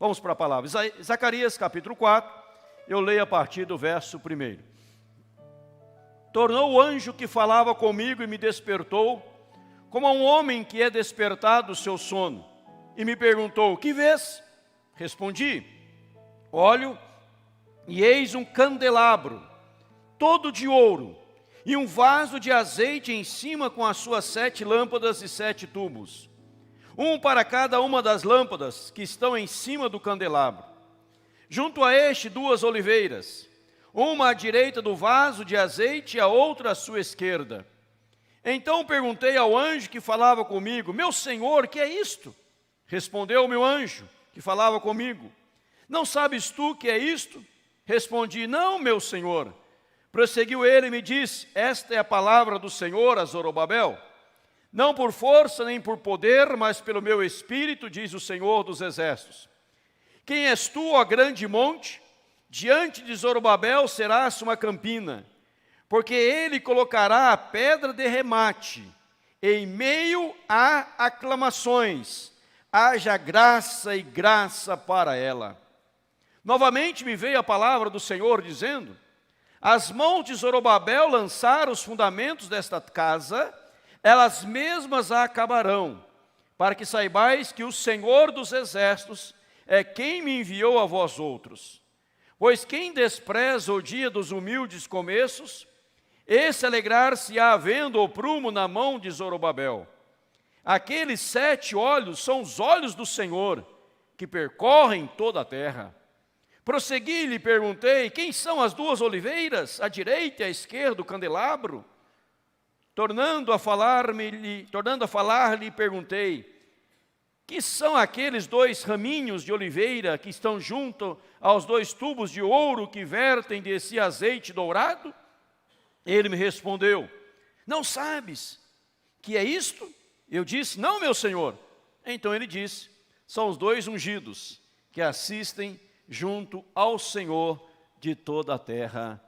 Vamos para a palavra. Zacarias capítulo 4, eu leio a partir do verso 1. Tornou o anjo que falava comigo e me despertou, como a um homem que é despertado do seu sono, e me perguntou: que vês? Respondi: olho, e eis um candelabro, todo de ouro, e um vaso de azeite em cima com as suas 7 lâmpadas e 7 tubos, um para cada uma das lâmpadas que estão em cima do candelabro. Junto a este 2 oliveiras, uma à direita do vaso de azeite e a outra à sua esquerda. Então perguntei ao anjo que falava comigo: meu senhor, que é isto? Respondeu-me o anjo que falava comigo: não sabes tu que é isto? Respondi: não, meu senhor. Prosseguiu ele e me disse: esta é a palavra do Senhor a Zorobabel. Não por força nem por poder, mas pelo meu espírito, diz o Senhor dos exércitos. Quem és tu, ó grande monte? Diante de Zorobabel serás uma campina, porque ele colocará a pedra de remate, em meio a aclamações, haja graça e graça para ela. Novamente me veio a palavra do Senhor dizendo: as mãos de Zorobabel lançaram os fundamentos desta casa, elas mesmas a acabarão, para que saibais que o Senhor dos exércitos é quem me enviou a vós outros. Pois quem despreza o dia dos humildes começos, esse alegrar-se-á vendo o prumo na mão de Zorobabel. Aqueles 7 olhos são os olhos do Senhor, que percorrem toda a terra. Prossegui e lhe perguntei: quem são as 2 oliveiras, à direita e à esquerda do candelabro? Tornando a falar-lhe, perguntei: que são aqueles 2 raminhos de oliveira que estão junto aos 2 tubos de ouro que vertem desse azeite dourado? Ele me respondeu: não sabes que é isto? Eu disse: não, meu senhor. Então ele disse: são os 2 ungidos que assistem junto ao Senhor de toda a terra.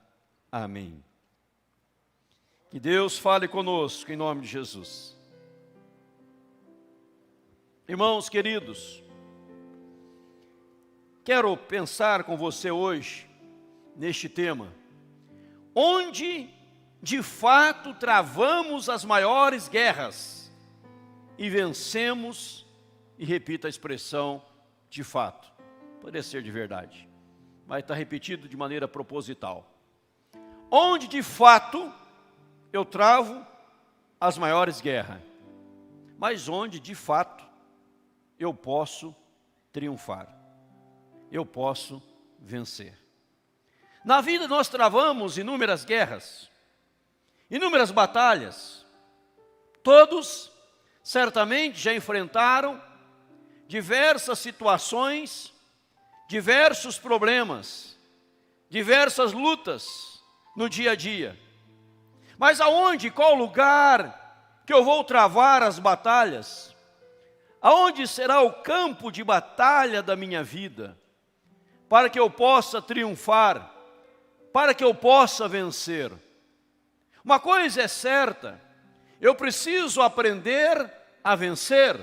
Amém. Que Deus fale conosco em nome de Jesus. Irmãos queridos, quero pensar com você hoje neste tema: onde de fato travamos as maiores guerras e vencemos, e repita a expressão de fato, poderia ser de verdade, mas está repetido de maneira proposital. Onde de fato eu travo as maiores guerras, mas onde de fato eu posso triunfar, eu posso vencer. Na vida nós travamos inúmeras guerras, inúmeras batalhas. Todos certamente já enfrentaram diversas situações, diversos problemas, diversas lutas no dia a dia. Mas aonde, qual lugar que eu vou travar as batalhas? Aonde será o campo de batalha da minha vida, para que eu possa triunfar, para que eu possa vencer? Uma coisa é certa: eu preciso aprender a vencer.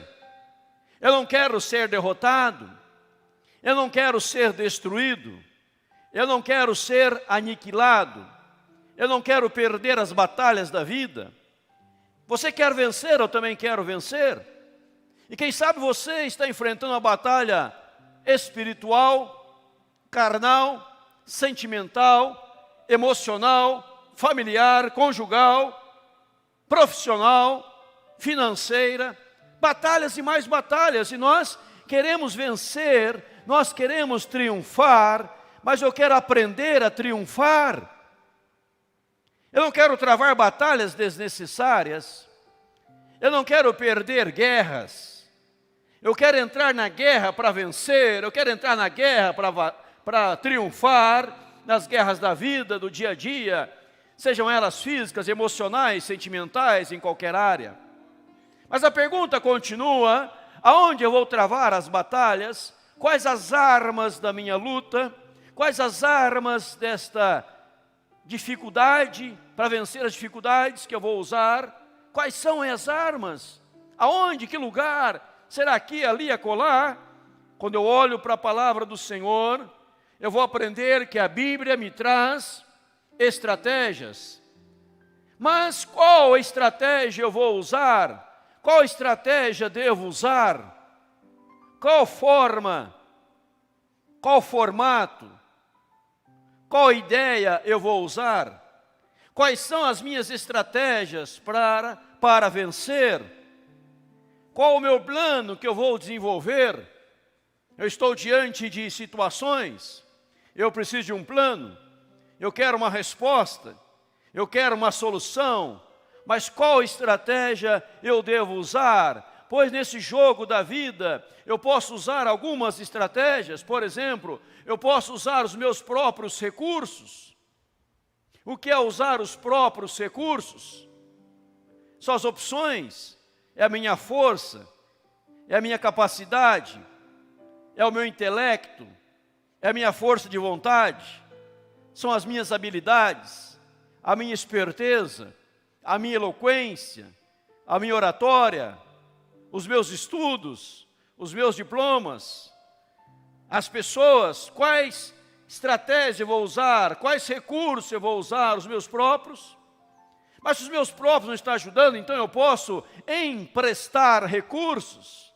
Eu não quero ser derrotado, eu não quero ser destruído, eu não quero ser aniquilado, eu não quero perder as batalhas da vida. Você quer vencer? Eu também quero vencer. E quem sabe você está enfrentando uma batalha espiritual, carnal, sentimental, emocional, familiar, conjugal, profissional, financeira, batalhas e mais batalhas. E nós queremos vencer, nós queremos triunfar, mas eu quero aprender a triunfar. Eu não quero travar batalhas desnecessárias, eu não quero perder guerras. Eu quero entrar na guerra para vencer, eu quero entrar na guerra para triunfar, nas guerras da vida, do dia a dia, sejam elas físicas, emocionais, sentimentais, em qualquer área. Mas a pergunta continua: aonde eu vou travar as batalhas? Quais as armas da minha luta? Quais as armas desta dificuldade, para vencer as dificuldades que eu vou usar? Quais são as armas? Aonde, que lugar? Será aqui, ali, acolá? quando eu olho para a palavra do Senhor, eu vou aprender que a Bíblia me traz estratégias. Mas qual estratégia eu vou usar? Qual estratégia devo usar? Qual forma? Qual formato? Qual ideia eu vou usar? Quais são as minhas estratégias para vencer? Qual o meu plano que eu vou desenvolver? Eu estou diante de situações, eu preciso de um plano, eu quero uma resposta, eu quero uma solução, mas qual estratégia eu devo usar? Pois nesse jogo da vida, eu posso usar algumas estratégias. Por exemplo, eu posso usar os meus próprios recursos. O que é usar os próprios recursos? São as opções, é a minha força, é a minha capacidade, é o meu intelecto, é a minha força de vontade, são as minhas habilidades, a minha esperteza, a minha eloquência, a minha oratória, os meus estudos, os meus diplomas, as pessoas, quais estratégias eu vou usar, quais recursos eu vou usar, os meus próprios. Mas se os meus próprios não estão ajudando, então eu posso emprestar recursos.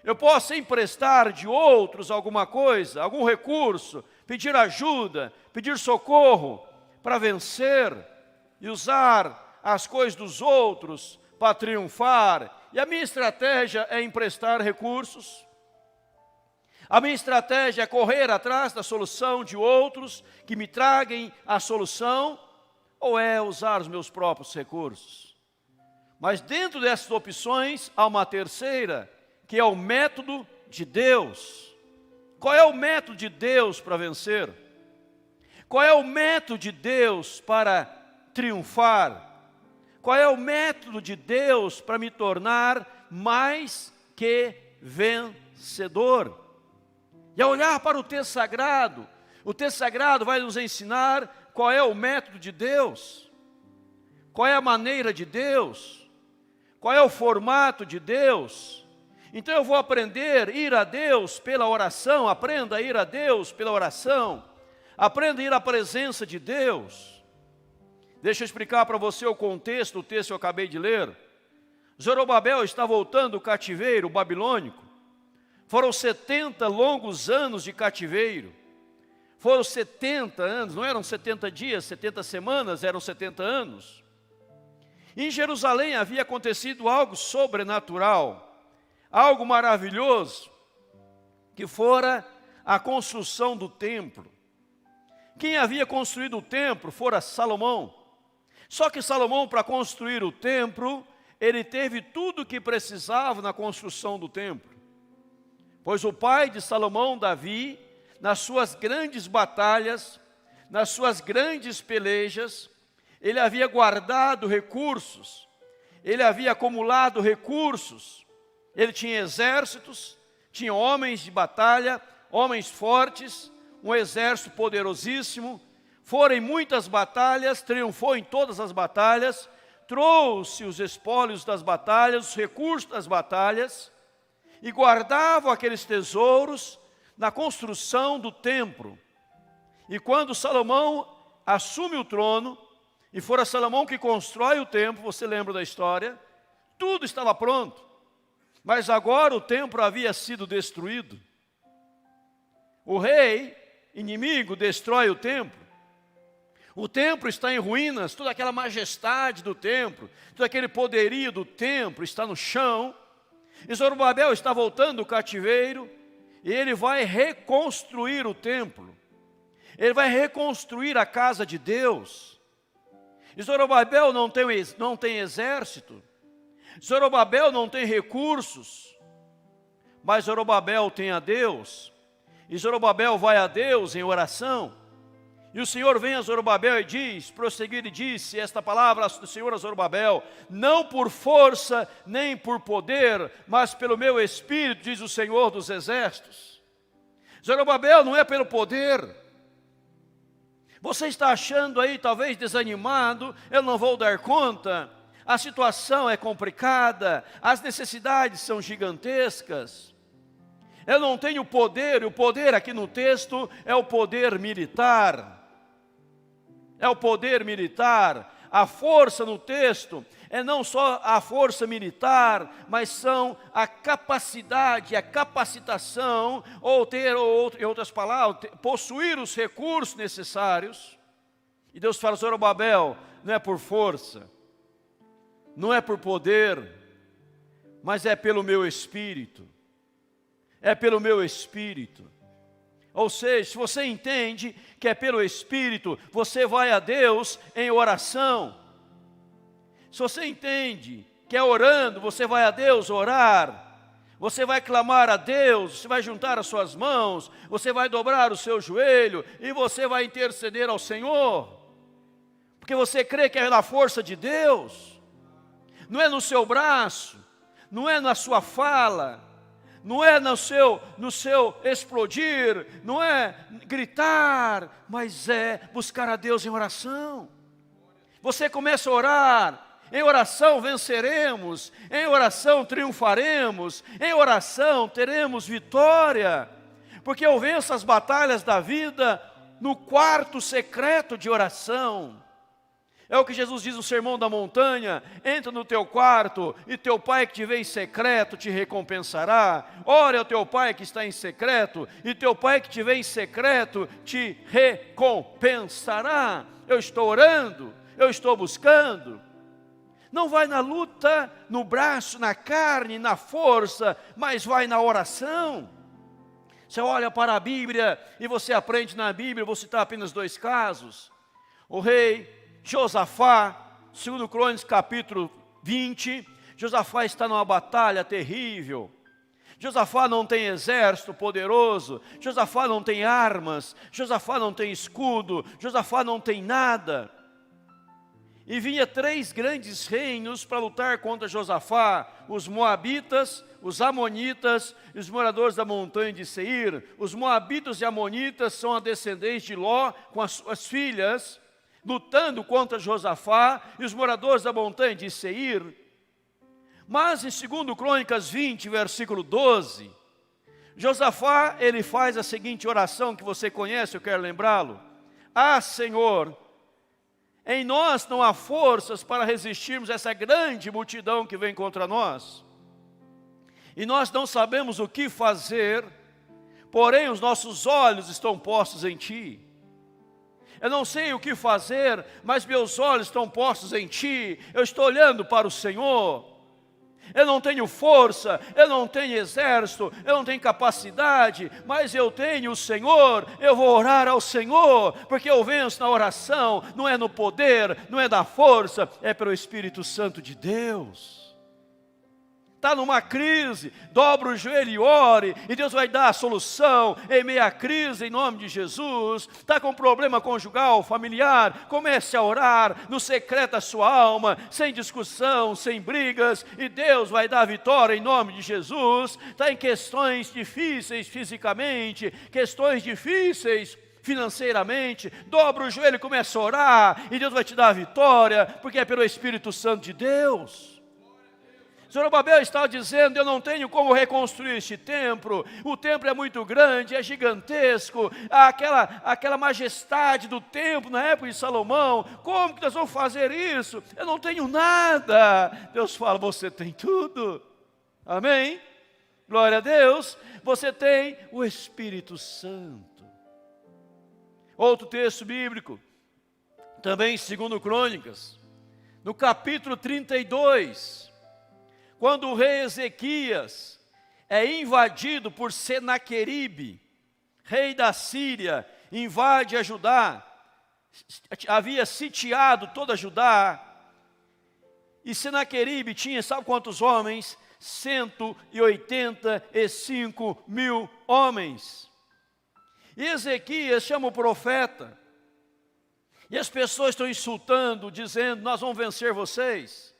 Eu posso emprestar de outros alguma coisa, algum recurso, pedir ajuda, pedir socorro para vencer e usar as coisas dos outros para triunfar. E a minha estratégia é emprestar recursos. A minha estratégia é correr atrás da solução de outros que me tragam a solução, ou é usar os meus próprios recursos? Mas dentro dessas opções há uma terceira, que é o método de Deus. Qual é o método de Deus para vencer? Qual é o método de Deus para triunfar? Qual é o método de Deus para me tornar mais que vencedor? E ao olhar para o texto sagrado vai nos ensinar qual é o método de Deus, qual é a maneira de Deus, qual é o formato de Deus. Então eu vou aprender a ir a Deus pela oração, aprenda a ir a Deus pela oração, aprenda a ir à presença de Deus. Deixa eu explicar para você o contexto do texto que eu acabei de ler. Zorobabel está voltando do cativeiro babilônico. Foram 70 longos anos de cativeiro. Foram 70 anos, não eram 70 dias, 70 semanas, eram 70 anos. Em Jerusalém havia acontecido algo sobrenatural, algo maravilhoso, que fora a construção do templo. Quem havia construído o templo fora Salomão. Só que Salomão, para construir o templo, ele teve tudo o que precisava na construção do templo. Pois o pai de Salomão, Davi, nas suas grandes batalhas, nas suas grandes pelejas, ele havia guardado recursos, ele havia acumulado recursos, ele tinha exércitos, tinha homens de batalha, homens fortes, um exército poderosíssimo, foram em muitas batalhas, triunfou em todas as batalhas, trouxe os espólios das batalhas, os recursos das batalhas, e guardavam aqueles tesouros na construção do templo. E quando Salomão assume o trono, e fora Salomão que constrói o templo, você lembra da história, tudo estava pronto, mas agora o templo havia sido destruído. O rei inimigo destrói o templo está em ruínas, toda aquela majestade do templo, todo aquele poderio do templo está no chão. E Zorobabel está voltando do cativeiro, e ele vai reconstruir o templo, ele vai reconstruir a casa de Deus. E Zorobabel não tem exército, Zorobabel não tem recursos, mas Zorobabel tem a Deus, e Zorobabel vai a Deus em oração. E o Senhor vem a Zorobabel e diz, prosseguir e disse esta palavra do Senhor a Zorobabel: não por força nem por poder, mas pelo meu Espírito, diz o Senhor dos Exércitos. Zorobabel não é pelo poder. Você está achando aí, talvez desanimado, eu não vou dar conta, a situação é complicada, as necessidades são gigantescas. Eu não tenho poder, e o poder aqui no texto é o poder militar. É o poder militar. A força no texto é não só a força militar, mas são a capacidade, a capacitação, ou em outras palavras, possuir os recursos necessários. E Deus fala: Zorobabel, não é por força, não é por poder, mas é pelo meu Espírito. É pelo meu Espírito. Ou seja, se você entende que é pelo Espírito, você vai a Deus em oração. Se você entende que é orando, você vai a Deus orar. Você vai clamar a Deus, você vai juntar as suas mãos, você vai dobrar o seu joelho e você vai interceder ao Senhor. Porque você crê que é na força de Deus. Não é no seu braço, não é na sua fala, não é no seu explodir, não é gritar, mas é buscar a Deus em oração. Você começa a orar, em oração venceremos, em oração triunfaremos, em oração teremos vitória, porque eu venço as batalhas da vida no quarto secreto de oração. É o que Jesus diz no Sermão da Montanha: entra no teu quarto e teu pai que te vê em secreto te recompensará. Ore ao teu pai que está em secreto e teu pai que te vê em secreto te recompensará. Eu estou orando, eu estou buscando. Não vai na luta, no braço, na carne, na força, mas vai na oração. Você olha para a Bíblia e você aprende na Bíblia. Vou citar apenas 2 casos. O rei Josafá, 2 Crônicas capítulo 20, Josafá está numa batalha terrível. Josafá não tem exército poderoso, Josafá não tem armas, Josafá não tem escudo, Josafá não tem nada. E vinha 3 grandes reinos para lutar contra Josafá: os moabitas, os amonitas e os moradores da montanha de Seir. Os moabitas e amonitas são a descendência de Ló com as suas filhas, lutando contra Josafá e os moradores da montanha de Seir. Mas em 2 Crônicas 20, versículo 12, Josafá, ele faz a seguinte oração que você conhece, eu quero lembrá-lo: ah, Senhor, em nós não há forças para resistirmos a essa grande multidão que vem contra nós, e nós não sabemos o que fazer, porém os nossos olhos estão postos em Ti. Eu não sei o que fazer, mas meus olhos estão postos em Ti. Eu estou olhando para o Senhor. Eu não tenho força, eu não tenho exército, eu não tenho capacidade, mas eu tenho o Senhor. Eu vou orar ao Senhor, porque eu venço na oração. Não é no poder, não é da força, é pelo Espírito Santo de Deus. Está numa crise, dobra o joelho e ore, e Deus vai dar a solução em meio à crise, em nome de Jesus. Está com problema conjugal, familiar, comece a orar no secreto da sua alma, sem discussão, sem brigas, e Deus vai dar a vitória em nome de Jesus. Está em questões difíceis fisicamente, questões difíceis financeiramente, dobra o joelho e começa a orar, e Deus vai te dar a vitória, porque é pelo Espírito Santo de Deus. Zorobabel estava dizendo: eu não tenho como reconstruir este templo, o templo é muito grande, é gigantesco, aquela majestade do templo na época de Salomão, como que nós vamos fazer isso? Eu não tenho nada. Deus fala: você tem tudo, amém? Glória a Deus, você tem o Espírito Santo. Outro texto bíblico, também em 2 Crônicas, no capítulo 32, quando o rei Ezequias é invadido por Senaqueribe, rei da Síria, invade a Judá, havia sitiado toda Judá, e Senaqueribe tinha, sabe quantos homens? 185 mil homens. E Ezequias chama o profeta, e as pessoas estão insultando, dizendo: nós vamos vencer vocês.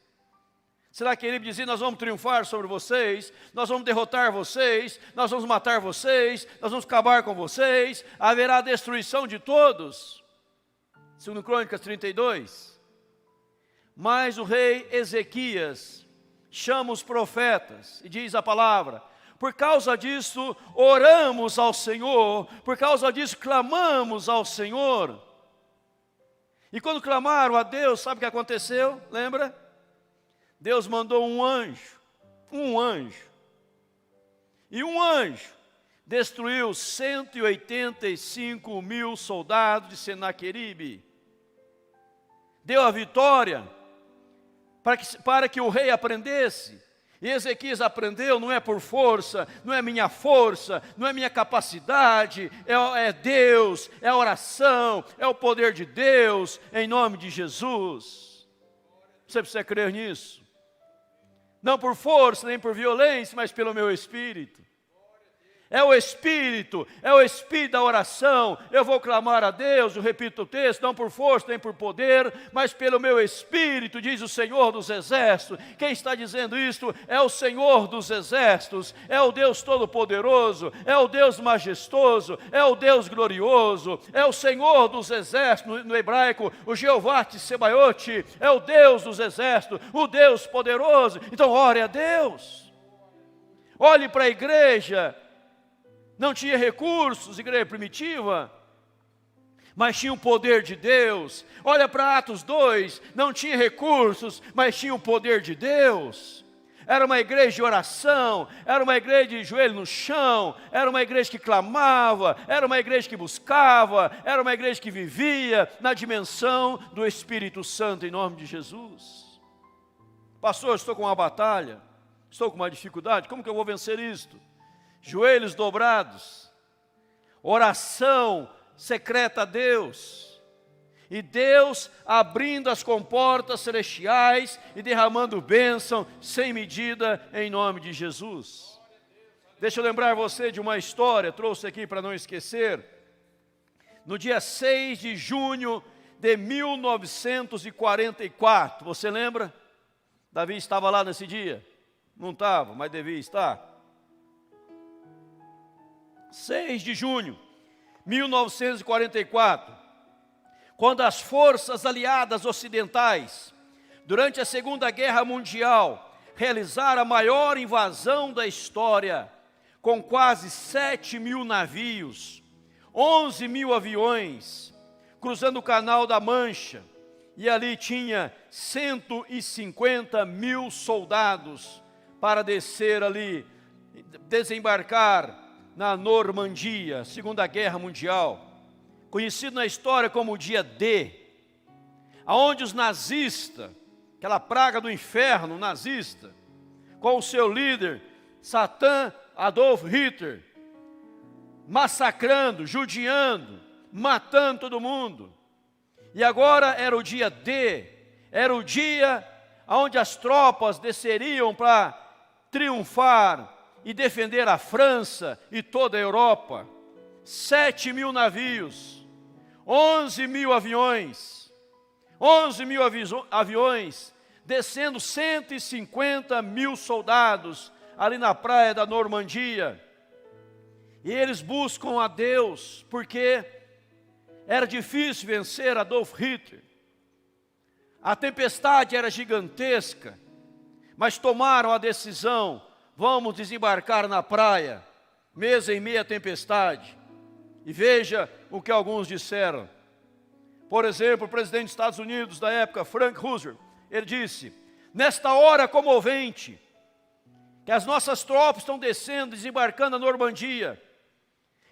Senaqueribe dizia: nós vamos triunfar sobre vocês, nós vamos derrotar vocês, nós vamos matar vocês, nós vamos acabar com vocês, haverá destruição de todos. 2 Crônicas 32. Mas o rei Ezequias chama os profetas e diz a palavra: Por causa disso, oramos ao Senhor. Por causa disso, clamamos ao Senhor. E quando clamaram a Deus, sabe o que aconteceu? Lembra? Deus mandou um anjo. E um anjo destruiu 185 mil soldados de Senaqueribe. Deu a vitória para que o rei aprendesse. E Ezequias aprendeu, não é por força, não é minha força, não é minha capacidade, é Deus, é a oração, é o poder de Deus, em nome de Jesus. Você precisa crer nisso. Não por força, nem por violência, mas pelo meu Espírito. É o Espírito da oração. Eu vou clamar a Deus, eu repito o texto, não por força nem por poder, mas pelo meu Espírito, diz o Senhor dos Exércitos. Quem está dizendo isto é o Senhor dos Exércitos, é o Deus Todo-Poderoso, é o Deus majestoso, é o Deus glorioso, é o Senhor dos Exércitos, no hebraico, o Jeová Tsebaote, é o Deus dos Exércitos, o Deus poderoso. Então ore a Deus, olhe para a igreja. Não tinha recursos, igreja primitiva, mas tinha o poder de Deus. Olha para Atos 2, não tinha recursos, mas tinha o poder de Deus. Era uma igreja de oração, era uma igreja de joelho no chão, era uma igreja que clamava, era uma igreja que buscava, era uma igreja que vivia na dimensão do Espírito Santo, em nome de Jesus. Pastor, estou com uma batalha, estou com uma dificuldade, como que eu vou vencer isto? Joelhos dobrados, oração secreta a Deus, e Deus abrindo as comportas celestiais e derramando bênção sem medida em nome de Jesus. Deixa eu lembrar você de uma história, trouxe aqui para não esquecer. No dia 6 de junho de 1944, você lembra? Davi estava lá nesse dia? Não estava, mas devia estar. 6 de junho de 1944, quando as forças aliadas ocidentais, durante a Segunda Guerra Mundial, realizaram a maior invasão da história, com quase 7 mil navios, 11 mil aviões, cruzando o Canal da Mancha, e ali tinha 150 mil soldados para descer ali, desembarcar na Normandia, Segunda Guerra Mundial, conhecido na história como o dia D, aonde os nazistas, aquela praga do inferno nazista, com o seu líder, Satan Adolf Hitler, massacrando, judiando, matando todo mundo. E agora era o dia D, era o dia onde as tropas desceriam para triunfar e defender a França e toda a Europa. 7 mil navios, 11 mil aviões, descendo 150 mil soldados ali na praia da Normandia. E eles buscam a Deus, porque era difícil vencer Adolf Hitler. A tempestade era gigantesca, mas tomaram a decisão: vamos desembarcar na praia, mesmo em meia tempestade. E veja o que alguns disseram. Por exemplo, o presidente dos Estados Unidos da época, Frank Roosevelt, ele disse: nesta hora comovente, que as nossas tropas estão descendo, desembarcando na Normandia,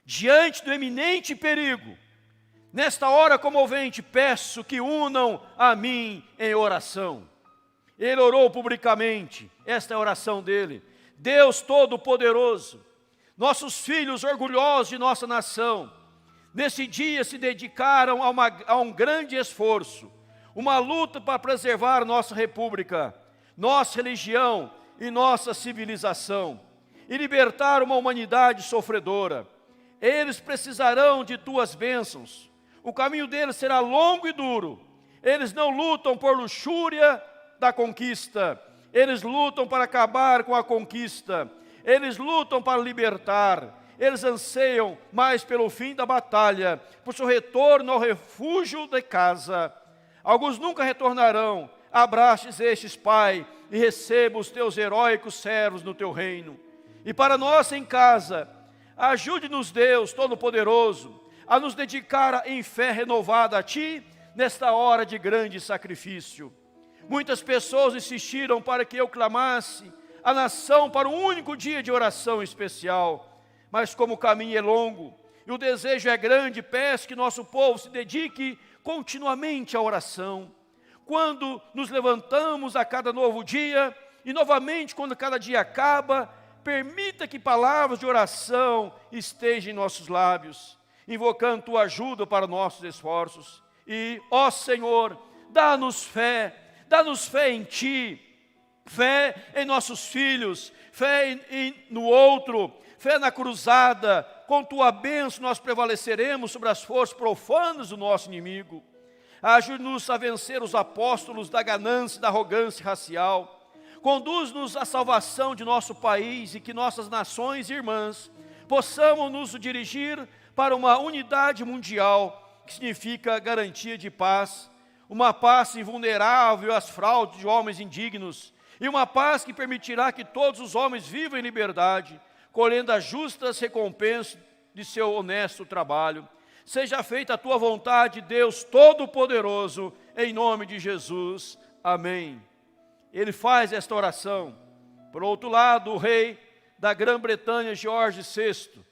diante do eminente perigo, nesta hora comovente, peço que unam a mim em oração. Ele orou publicamente, esta é a oração dele. Deus Todo-Poderoso, nossos filhos orgulhosos de nossa nação, nesse dia se dedicaram a um grande esforço, uma luta para preservar nossa república, nossa religião e nossa civilização, e libertar uma humanidade sofredora. Eles precisarão de tuas bênçãos, o caminho deles será longo e duro. Eles não lutam por luxúria da conquista, eles lutam para acabar com a conquista, eles lutam para libertar, eles anseiam mais pelo fim da batalha, por seu retorno ao refúgio de casa. Alguns nunca retornarão. Abraçes estes, Pai, e receba os teus heróicos servos no teu reino. E para nós em casa, ajude-nos, Deus Todo-Poderoso, a nos dedicar em fé renovada a Ti, nesta hora de grande sacrifício. Muitas pessoas insistiram para que eu clamasse a nação para um único dia de oração especial. Mas como o caminho é longo e o desejo é grande, peço que nosso povo se dedique continuamente à oração. Quando nos levantamos a cada novo dia, e novamente quando cada dia acaba, permita que palavras de oração estejam em nossos lábios, invocando Tua ajuda para nossos esforços. E, ó Senhor, dá-nos fé em Ti, fé em nossos filhos, fé no outro, fé na cruzada. Com Tua bênção nós prevaleceremos sobre as forças profanas do nosso inimigo. Ajude-nos a vencer os apóstolos da ganância e da arrogância racial. Conduz-nos à salvação de nosso país e que nossas nações irmãs possamos nos dirigir para uma unidade mundial, que significa garantia de paz, uma paz invulnerável às fraudes de homens indignos, e uma paz que permitirá que todos os homens vivam em liberdade, colhendo as justas recompensas de seu honesto trabalho. Seja feita a Tua vontade, Deus Todo-Poderoso, em nome de Jesus. Amém. Ele faz esta oração. Por outro lado, o rei da Grã-Bretanha, George VI,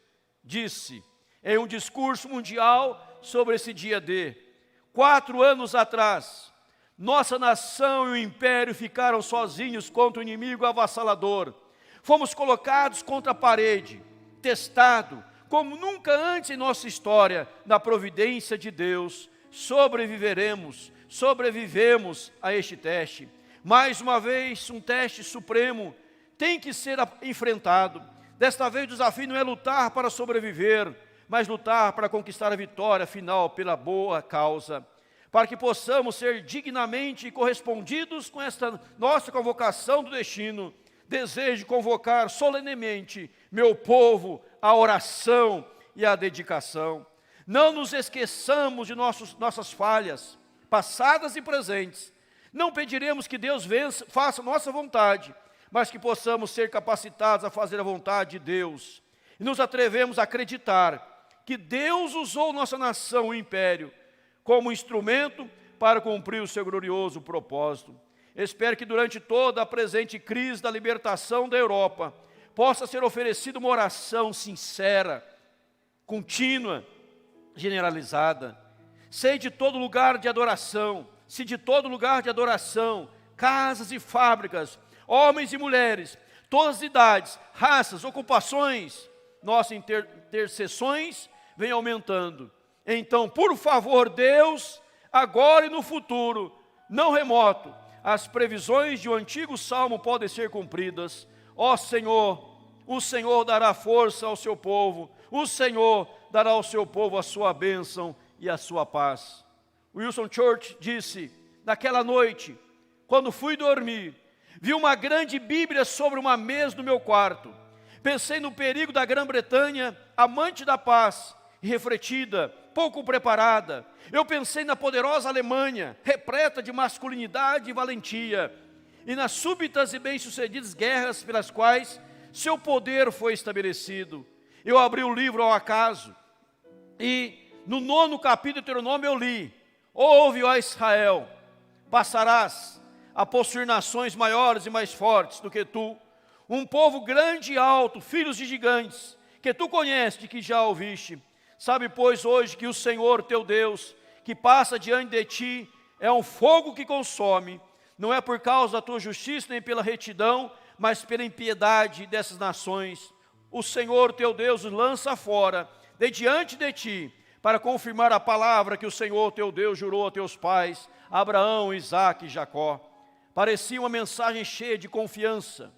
disse em um discurso mundial sobre esse dia D: 4 anos atrás, nossa nação e o império ficaram sozinhos contra o inimigo avassalador. Fomos colocados contra a parede, testado, como nunca antes em nossa história, na providência de Deus. Sobrevivemos a este teste. Mais uma vez, um teste supremo tem que ser enfrentado. Desta vez o desafio não é lutar para sobreviver, mas lutar para conquistar a vitória final pela boa causa. Para que possamos ser dignamente correspondidos com esta nossa convocação do destino, desejo convocar solenemente meu povo à oração e à dedicação. Não nos esqueçamos de nossas falhas, passadas e presentes. Não pediremos que Deus faça a nossa vontade, mas que possamos ser capacitados a fazer a vontade de Deus. E nos atrevemos a acreditar que Deus usou nossa nação, o império, como instrumento para cumprir o seu glorioso propósito. Espero que durante toda a presente crise da libertação da Europa, possa ser oferecida uma oração sincera, contínua, generalizada. Se de todo lugar de adoração, casas e fábricas, homens e mulheres, todas as idades, raças, ocupações, nossas intercessões vêm aumentando. Então, por favor, Deus, agora e no futuro, não remoto, as previsões de um antigo salmo podem ser cumpridas. Ó Senhor, o Senhor dará força ao seu povo, o Senhor dará ao seu povo a sua bênção e a sua paz. Winston Churchill disse: naquela noite, quando fui dormir, vi uma grande Bíblia sobre uma mesa no meu quarto. Pensei no perigo da Grã-Bretanha, amante da paz, irrefletida, pouco preparada. Eu pensei na poderosa Alemanha, repleta de masculinidade e valentia, e nas súbitas e bem-sucedidas guerras pelas quais seu poder foi estabelecido. Eu abri o livro ao acaso, e no 9º capítulo de Deuteronômio eu li: ouve, ó Israel, passarás a possuir nações maiores e mais fortes do que tu, um povo grande e alto, filhos de gigantes, que tu conheces e que já ouviste. Sabe, pois, hoje que o Senhor teu Deus, que passa diante de ti, é um fogo que consome, não é por causa da tua justiça nem pela retidão, mas pela impiedade dessas nações. O Senhor teu Deus os lança fora, de diante de ti, para confirmar a palavra que o Senhor teu Deus jurou a teus pais, Abraão, Isaque e Jacó. Parecia uma mensagem cheia de confiança.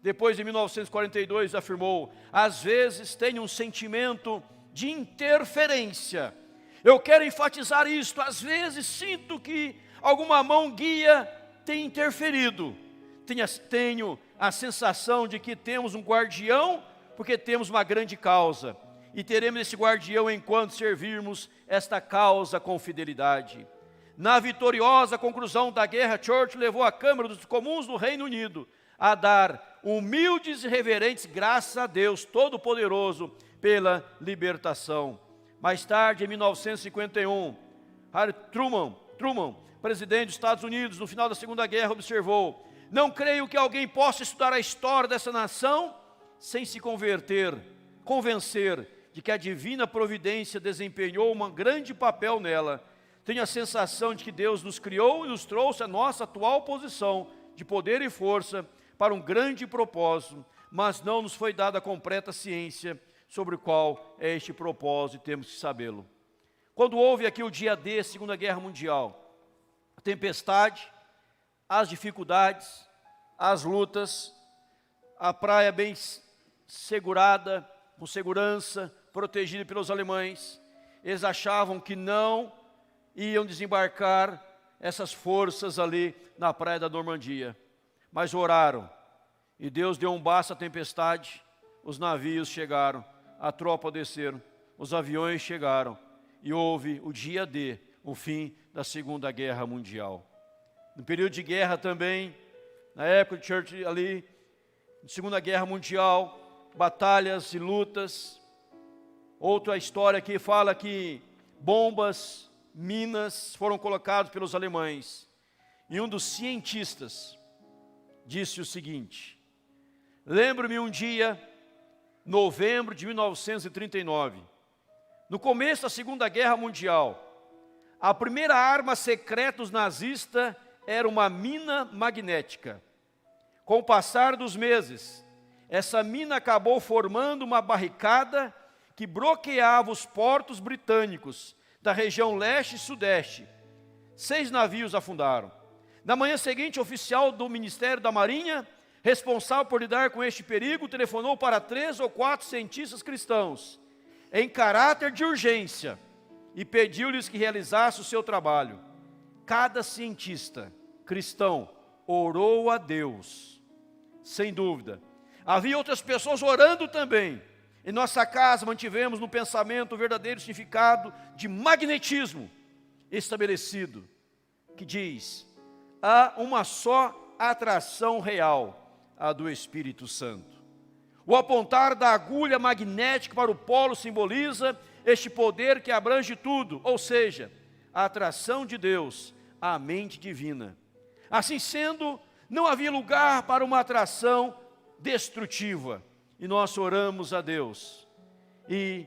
Depois, em 1942, afirmou: às vezes tenho um sentimento de interferência. Eu quero enfatizar isto: às vezes sinto que alguma mão guia tem interferido. Tenho a sensação de que temos um guardião, porque temos uma grande causa. E teremos esse guardião enquanto servirmos esta causa com fidelidade. Na vitoriosa conclusão da guerra, Churchill levou à Câmara dos Comuns do Reino Unido a dar humildes e reverentes graças a Deus Todo-Poderoso pela libertação. Mais tarde, em 1951, Harry Truman, presidente dos Estados Unidos, no final da Segunda Guerra, observou: não creio que alguém possa estudar a história dessa nação sem se convencer de que a divina providência desempenhou um grande papel nela. Tenho a sensação de que Deus nos criou e nos trouxe a nossa atual posição de poder e força para um grande propósito, mas não nos foi dada a completa ciência sobre qual é este propósito e temos que sabê-lo. Quando houve aqui o dia D, Segunda Guerra Mundial, a tempestade, as dificuldades, as lutas, a praia bem segurada, com segurança, protegida pelos alemães, eles achavam que não iam desembarcar essas forças ali na praia da Normandia, mas oraram, e Deus deu um basta à tempestade, os navios chegaram, a tropa desceram, os aviões chegaram, e houve o dia D, o fim da Segunda Guerra Mundial. No período de guerra também, na época de Churchill ali, Segunda Guerra Mundial, batalhas e lutas. Outra história que fala que bombas, minas foram colocadas pelos alemães. E um dos cientistas disse o seguinte: lembro-me um dia, novembro de 1939, no começo da Segunda Guerra Mundial, a primeira arma secreta dos nazistas era uma mina magnética. Com o passar dos meses, essa mina acabou formando uma barricada que bloqueava os portos britânicos da região leste e sudeste. 6 navios afundaram. Na manhã seguinte, o oficial do Ministério da Marinha, responsável por lidar com este perigo, telefonou para 3 ou 4 cientistas cristãos, em caráter de urgência, e pediu-lhes que realizassem o seu trabalho. Cada cientista cristão orou a Deus, sem dúvida. Havia outras pessoas orando também. Em nossa casa mantivemos no pensamento o verdadeiro significado de magnetismo estabelecido, que diz: há uma só atração real, a do Espírito Santo. O apontar da agulha magnética para o polo simboliza este poder que abrange tudo, ou seja, a atração de Deus à mente divina. Assim sendo, não havia lugar para uma atração destrutiva, e nós oramos a Deus, e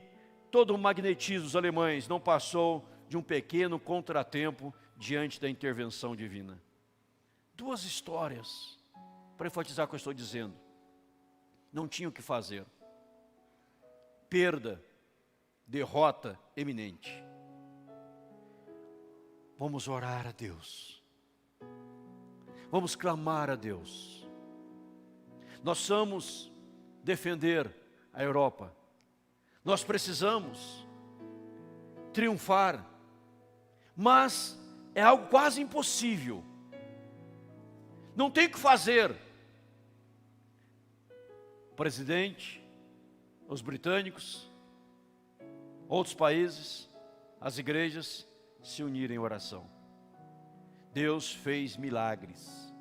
todo o magnetismo dos alemães não passou de um pequeno contratempo diante da intervenção divina. 2 histórias para enfatizar o que eu estou dizendo. Não tinha o que fazer. Perda, derrota eminente. Vamos orar a Deus. Vamos clamar a Deus. Nós vamos defender a Europa. Nós precisamos triunfar, mas é algo quase impossível. Não tem o que fazer. O presidente, os britânicos, outros países, as igrejas se unirem em oração. Deus fez milagres.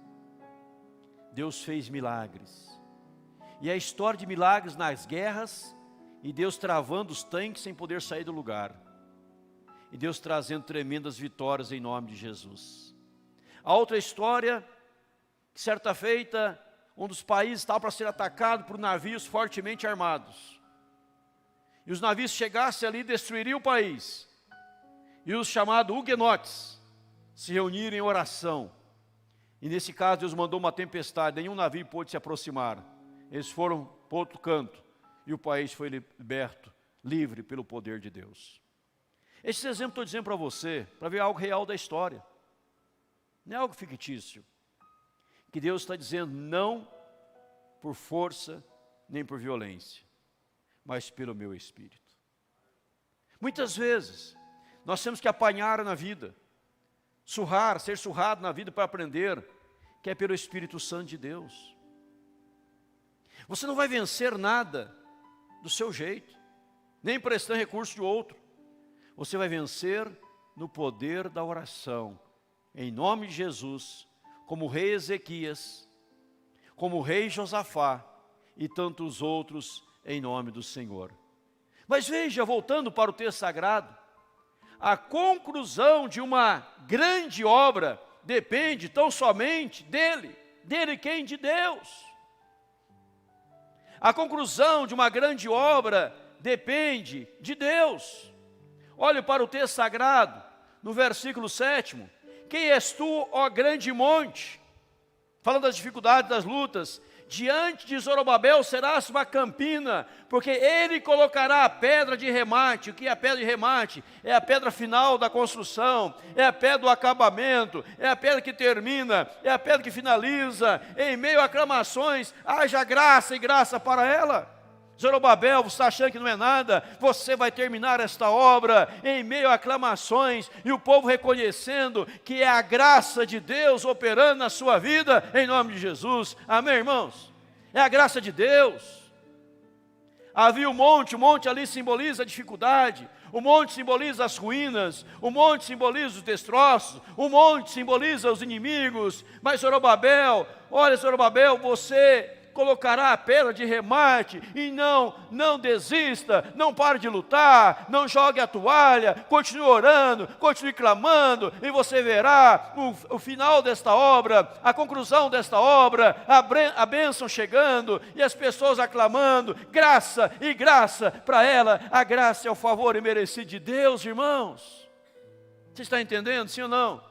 Deus fez milagres. E a história de milagres nas guerras, e Deus travando os tanques sem poder sair do lugar. E Deus trazendo tremendas vitórias em nome de Jesus. A outra história, que certa feita, um dos países estava para ser atacado por navios fortemente armados. E os navios chegassem ali e destruiriam o país. E os chamados huguenotes se reuniram em oração. E nesse caso Deus mandou uma tempestade, nenhum navio pôde se aproximar. Eles foram para outro canto e o país foi liberto, livre pelo poder de Deus. Esse exemplo estou dizendo para você, para ver algo real da história. Não é algo fictício. Que Deus está dizendo não por força nem por violência, mas pelo meu Espírito. Muitas vezes nós temos que apanhar na vida, ser surrado na vida para aprender, que é pelo Espírito Santo de Deus. Você não vai vencer nada do seu jeito, nem prestando recurso de outro. Você vai vencer no poder da oração, em nome de Jesus, como o rei Ezequias. como o rei Josafá e tantos outros em nome do Senhor. Mas veja, voltando para o texto sagrado, a conclusão de uma grande obra depende tão somente dele. Dele quem? De Deus. A conclusão de uma grande obra depende de Deus. Olhe para o texto sagrado, no versículo 7. Quem és tu, ó grande monte? Falando das dificuldades, das lutas. Diante de Zorobabel serás uma campina, porque ele colocará a pedra de remate. O que é a pedra de remate? É a pedra final da construção, é a pedra do acabamento, é a pedra que termina, é a pedra que finaliza. Em meio a aclamações, haja graça e graça para ela. Zorobabel, você está achando que não é nada? Você vai terminar esta obra em meio a aclamações e o povo reconhecendo que é a graça de Deus operando na sua vida, em nome de Jesus. Amém, irmãos? É a graça de Deus. Havia o monte ali simboliza a dificuldade, o monte simboliza as ruínas, o monte simboliza os destroços, o monte simboliza os inimigos. Mas Zorobabel, olha Zorobabel, você colocará a pedra de remate, e não desista, não pare de lutar, não jogue a toalha, continue orando, continue clamando, e você verá o final desta obra, a conclusão desta obra, a bênção chegando, e as pessoas aclamando, graça e graça para ela. A graça é o favor imerecido de Deus, irmãos. Você está entendendo, sim ou não?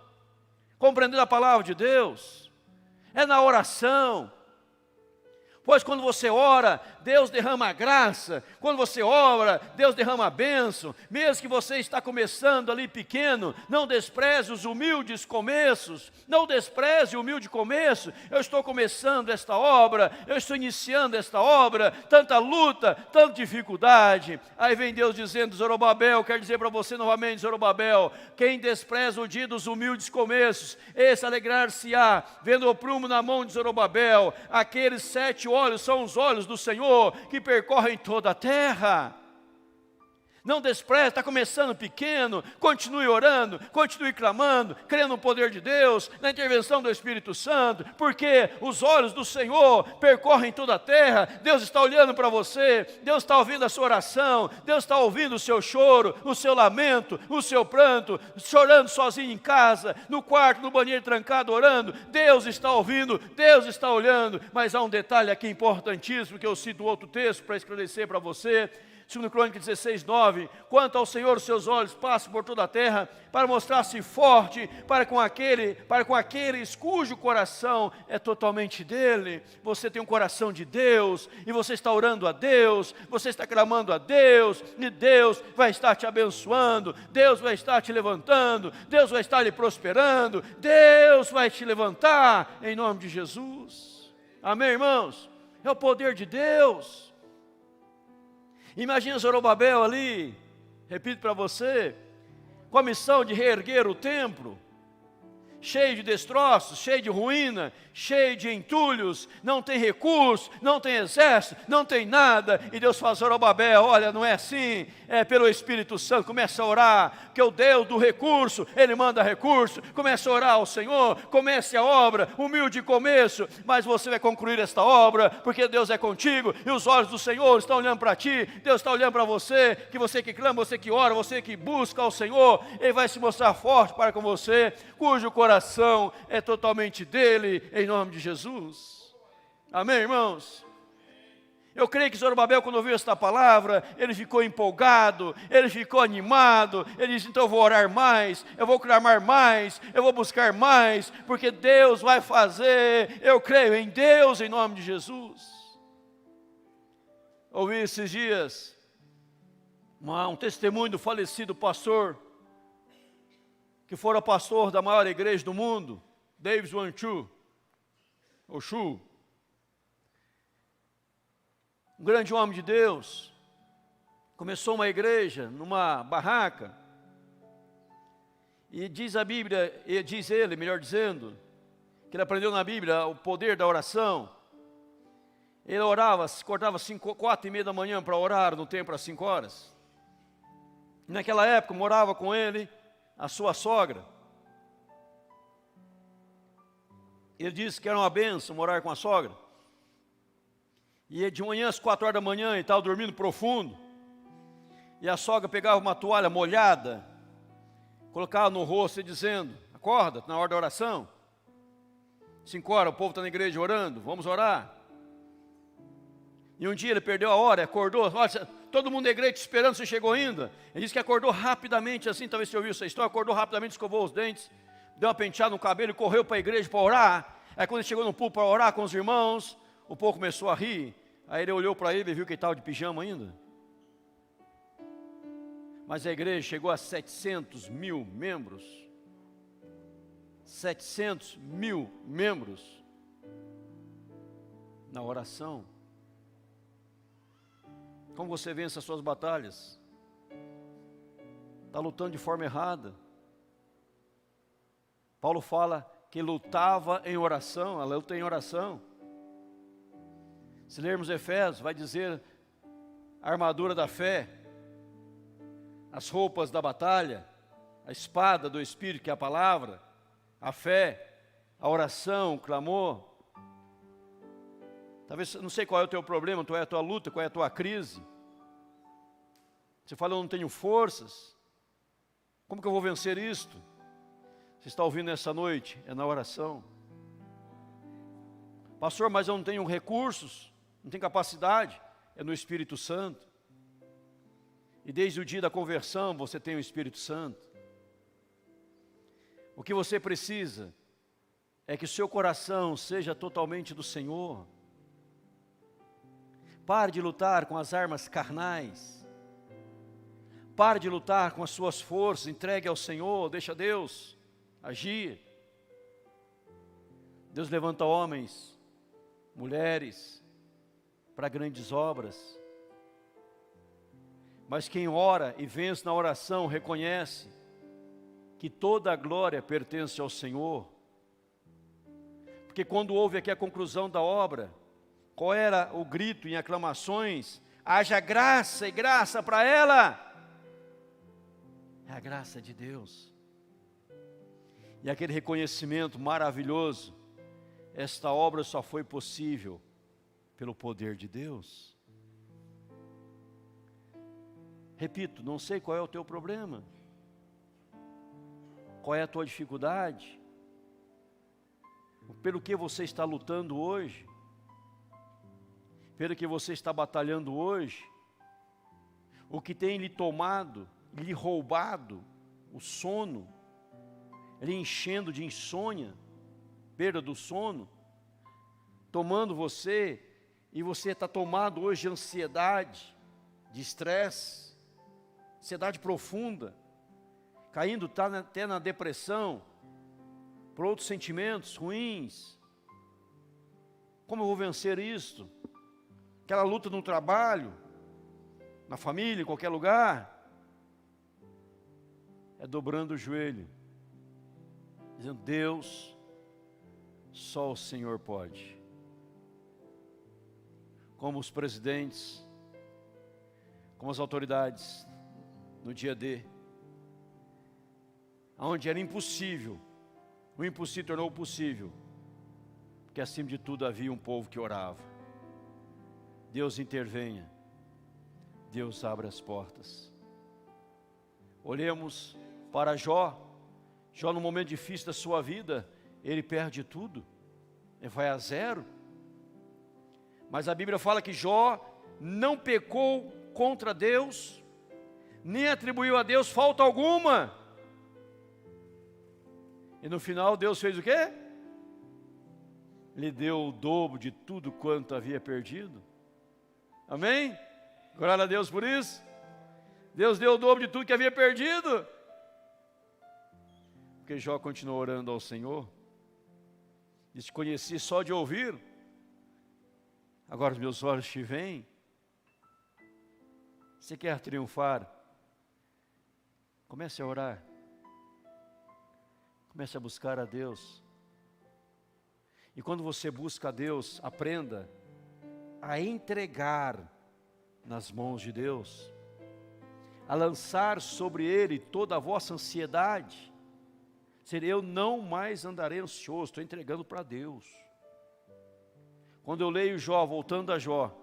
Compreendendo a palavra de Deus, é na oração. Pois quando você ora, Deus derrama a graça. Quando você ora, Deus derrama a bênção. Mesmo que você está começando ali pequeno, não despreze os humildes começos. Não despreze o humilde começo. Eu estou começando esta obra, eu estou iniciando esta obra. Tanta luta, tanta dificuldade. Aí vem Deus dizendo, Zorobabel, quero dizer para você novamente, Zorobabel, quem despreza o dia dos humildes começos, esse alegrar-se-á, vendo o prumo na mão de Zorobabel. Aqueles 7 olhos são os olhos do Senhor que percorrem toda a terra. Não despreze, está começando pequeno, continue orando, continue clamando, crendo no poder de Deus, na intervenção do Espírito Santo, porque os olhos do Senhor percorrem toda a terra. Deus está olhando para você, Deus está ouvindo a sua oração, Deus está ouvindo o seu choro, o seu lamento, o seu pranto, chorando sozinho em casa, no quarto, no banheiro trancado, orando. Deus está ouvindo, Deus está olhando. Mas há um detalhe aqui importantíssimo, que eu cito outro texto para esclarecer para você. 2 Crônicas 16:9, quanto ao Senhor, os seus olhos passam por toda a terra, para mostrar-se forte para com aqueles cujo coração é totalmente dele. Você tem um coração de Deus, e você está orando a Deus, você está clamando a Deus, e Deus vai estar te abençoando, Deus vai estar te levantando, Deus vai estar lhe prosperando, Deus vai te levantar, em nome de Jesus. Amém, irmãos? É o poder de Deus. Imagina Zorobabel ali, repito para você, com a missão de reerguer o templo, cheio de destroços, cheio de ruína, cheio de entulhos, não tem recurso, não tem exército, não tem nada. E Deus fala, Zorobabel, olha, não é assim, é pelo Espírito Santo. Começa a orar, porque o Deus do recurso, Ele manda recurso. Começa a orar ao Senhor, comece a obra, humilde começo, mas você vai concluir esta obra, porque Deus é contigo, e os olhos do Senhor estão olhando para ti, Deus está olhando para você, que você que clama, você que ora, você que busca ao Senhor, Ele vai se mostrar forte para com você, cujo coração é totalmente dele, em nome de Jesus. Amém, irmãos? Eu creio que Zorobabel, quando ouviu esta palavra, ele ficou empolgado, ele ficou animado, ele disse, então eu vou orar mais, eu vou clamar mais, eu vou buscar mais, porque Deus vai fazer, eu creio em Deus, em nome de Jesus. Ouvi esses dias um testemunho do falecido pastor, que fora pastor da maior igreja do mundo, David Wanchu, ou Chu, um grande homem de Deus, começou uma igreja numa barraca, e diz a Bíblia, e diz ele, melhor dizendo, que ele aprendeu na Bíblia o poder da oração. Ele orava, acordava 4:30 da manhã para orar no templo às 5 horas. E naquela época morava com ele a sua sogra. Ele disse que era uma bênção morar com a sogra. E de manhã às 4 horas da manhã, e estava dormindo profundo. E a sogra pegava uma toalha molhada, colocava no rosto e dizendo: acorda, na hora da oração. 5 horas, o povo está na igreja orando, vamos orar. E um dia ele perdeu a hora, acordou, olha, todo mundo na igreja esperando, você chegou ainda. Ele disse que acordou rapidamente, assim, talvez você ouviu essa história, acordou rapidamente, escovou os dentes, deu uma penteada no cabelo e correu para a igreja para orar. Aí quando ele chegou no púlpito para orar com os irmãos, o povo começou a rir. Aí ele olhou para ele e viu que ele estava de pijama ainda. Mas a igreja chegou a 700 mil membros. 700 mil membros na oração. Como você vence as suas batalhas? Está lutando de forma errada. Paulo fala que lutava em oração, ela luta em oração. Se lermos Efésios, vai dizer a armadura da fé, as roupas da batalha, a espada do Espírito, que é a palavra, a fé, a oração, o clamor. Talvez, não sei qual é o teu problema, qual é a tua luta, qual é a tua crise. Você fala: eu não tenho forças. Como que eu vou vencer isto? Você está ouvindo essa noite? É na oração. Pastor, mas eu não tenho recursos, não tenho capacidade. É no Espírito Santo. E desde o dia da conversão você tem o Espírito Santo. O que você precisa é que o seu coração seja totalmente do Senhor. Pare de lutar com as armas carnais. Pare de lutar com as suas forças, entregue ao Senhor, deixa Deus agir. Deus levanta homens, mulheres, para grandes obras. Mas quem ora e vence na oração reconhece que toda a glória pertence ao Senhor. Porque quando houve aqui a conclusão da obra, qual era o grito em aclamações? Haja graça e graça para ela. É a graça de Deus. E aquele reconhecimento maravilhoso, esta obra só foi possível pelo poder de Deus. Repito, não sei qual é o teu problema, qual é a tua dificuldade, pelo que você está lutando hoje, pelo que você está batalhando hoje, o que tem lhe tomado, lhe roubado o sono, lhe enchendo de insônia, perda do sono, tomando você, e você está tomado hoje de ansiedade, de estresse, ansiedade profunda, caindo até na depressão, por outros sentimentos ruins. Como eu vou vencer isto? Aquela luta no trabalho, na família, em qualquer lugar, é dobrando o joelho, dizendo: Deus, só o Senhor pode. Como os presidentes, como as autoridades, no dia D, onde era impossível, o impossível tornou possível, porque acima de tudo havia um povo que orava. Deus intervenha, Deus abre as portas. Olhemos para Jó. Jó, no momento difícil da sua vida, ele perde tudo, ele vai a zero. Mas a Bíblia fala que Jó não pecou contra Deus, nem atribuiu a Deus falta alguma. E no final Deus fez o quê? Lhe deu o dobro de tudo quanto havia perdido. Amém? Glória a Deus por isso. Deus deu o dobro de tudo que havia perdido. Porque Jó continuou orando ao Senhor. Disse: conheci só de ouvir, agora os meus olhos te veem. Você quer triunfar? Comece a orar. Comece a buscar a Deus. E quando você busca a Deus, aprenda a entregar nas mãos de Deus, a lançar sobre Ele toda a vossa ansiedade. Eu não mais andarei ansioso, estou entregando para Deus. Quando eu leio Jó, voltando a Jó,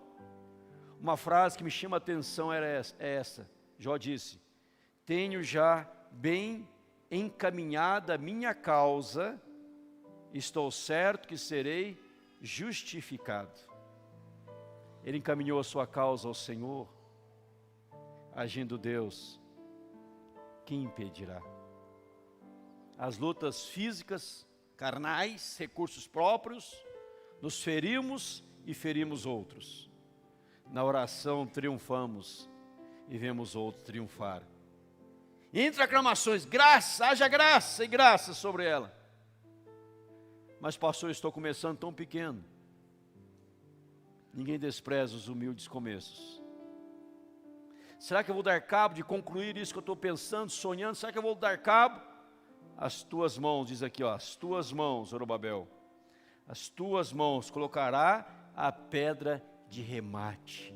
uma frase que me chama a atenção é essa. Jó disse: tenho já bem encaminhada a minha causa, estou certo que serei justificado. Ele encaminhou a sua causa ao Senhor. Agindo Deus, quem impedirá? As lutas físicas, carnais, recursos próprios, nos ferimos e ferimos outros. Na oração triunfamos e vemos outro triunfar. Entre aclamações, graça, haja graça e graça sobre ela. Mas pastor, eu estou começando tão pequeno. Ninguém despreza os humildes começos. Será que eu vou dar cabo de concluir isso que eu estou pensando, sonhando? Será que eu vou dar cabo? As tuas mãos, diz aqui, ó, as tuas mãos, Zorobabel, as tuas mãos colocará a pedra de remate.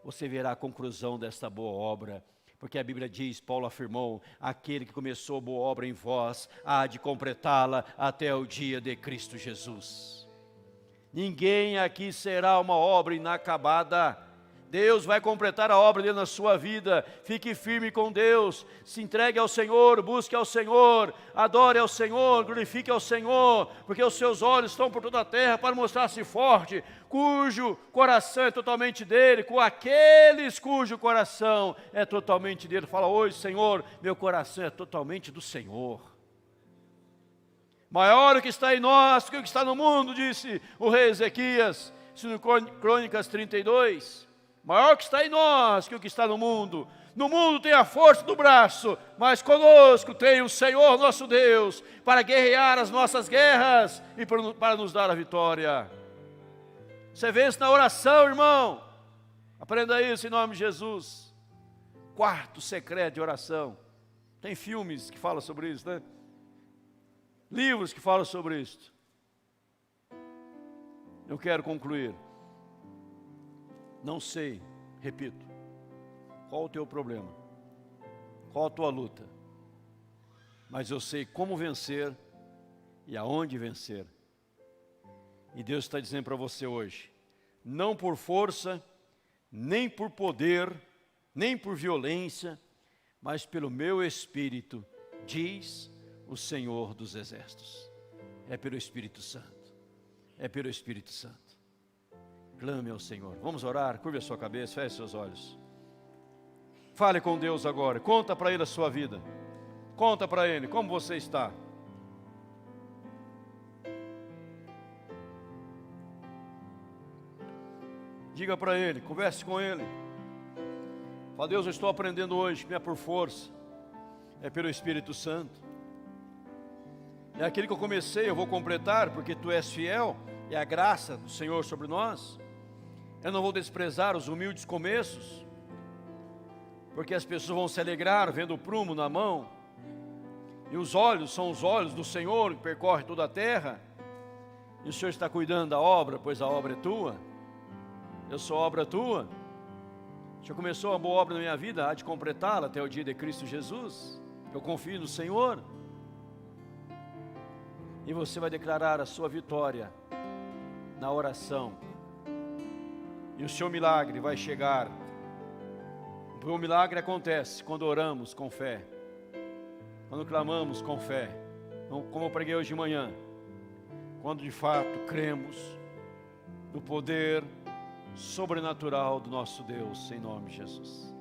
Você verá a conclusão desta boa obra, porque a Bíblia diz, Paulo afirmou, aquele que começou a boa obra em vós, há de completá-la até o dia de Cristo Jesus. Ninguém aqui será uma obra inacabada. Deus vai completar a obra dele na sua vida. Fique firme com Deus, se entregue ao Senhor, busque ao Senhor, adore ao Senhor, glorifique ao Senhor, porque os seus olhos estão por toda a terra para mostrar-se forte, cujo coração é totalmente dele, com aqueles cujo coração é totalmente dele. Fala hoje: Senhor, meu coração é totalmente do Senhor. Maior o que está em nós do que o que está no mundo, disse o rei Ezequias, isso no Crônicas 32. Maior o que está em nós que o que está no mundo. No mundo tem a força do braço, mas conosco tem o Senhor nosso Deus, para guerrear as nossas guerras e para nos dar a vitória. Você vence na oração, irmão. Aprenda isso em nome de Jesus. Quarto secreto de oração. Tem filmes que falam sobre isso, né? Livros que falam sobre isso. Eu quero concluir. Não sei, repito, qual o teu problema, qual a tua luta, mas eu sei como vencer e aonde vencer. E Deus está dizendo para você hoje, não por força, nem por poder, nem por violência, mas pelo meu Espírito, diz o Senhor dos Exércitos. É pelo Espírito Santo, é pelo Espírito Santo. Clame ao Senhor. Vamos orar, curve a sua cabeça, feche seus olhos. Fale com Deus agora, conta para Ele a sua vida. Conta para Ele como você está. Diga para Ele, converse com Ele. Fala: Deus, eu estou aprendendo hoje, não é por força, é pelo Espírito Santo. É aquilo que eu comecei, eu vou completar, porque Tu és fiel, é a graça do Senhor sobre nós. Eu não vou desprezar os humildes começos, porque as pessoas vão se alegrar vendo o prumo na mão, e os olhos são os olhos do Senhor que percorre toda a terra, e o Senhor está cuidando da obra, pois a obra é Tua, eu sou obra Tua. O Senhor começou uma boa obra na minha vida, há de completá-la até o dia de Cristo Jesus. Eu confio no Senhor, e você vai declarar a sua vitória na oração, e o seu milagre vai chegar. O milagre acontece quando oramos com fé, quando clamamos com fé, como eu preguei hoje de manhã, quando de fato cremos no poder sobrenatural do nosso Deus, em nome de Jesus.